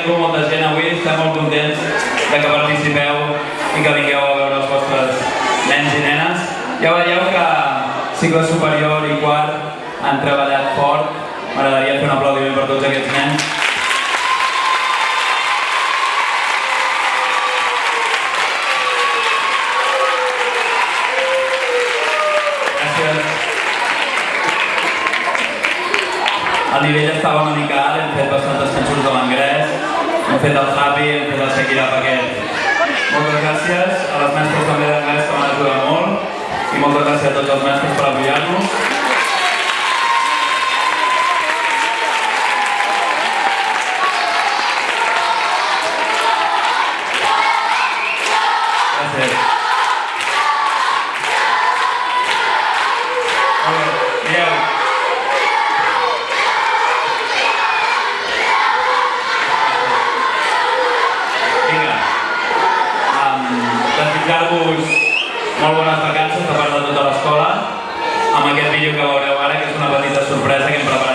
vingut molta gent avui, estem molt contents de que participeu i que vingueu a veure els vostres nens i nenes. Ja veieu que cicle superior i quart han treballat fort. M'agradaria fer un aplaudiment per tots aquests nens. El nivell estava una mica alt, hem fet bastantes cançons de l'anglès, hem fet el Happy, hem fet el Shake It Up aquest. Moltes gràcies a les mestres també d'anglès que m'han ajudat molt i moltes gràcies a tots els mestres per apoyar-nos. Gràcies. Mireu. Desitjar-vos molt bones vacances de part de tota l'escola amb aquest vídeo que veureu ara, que és una petita sorpresa que hem preparat.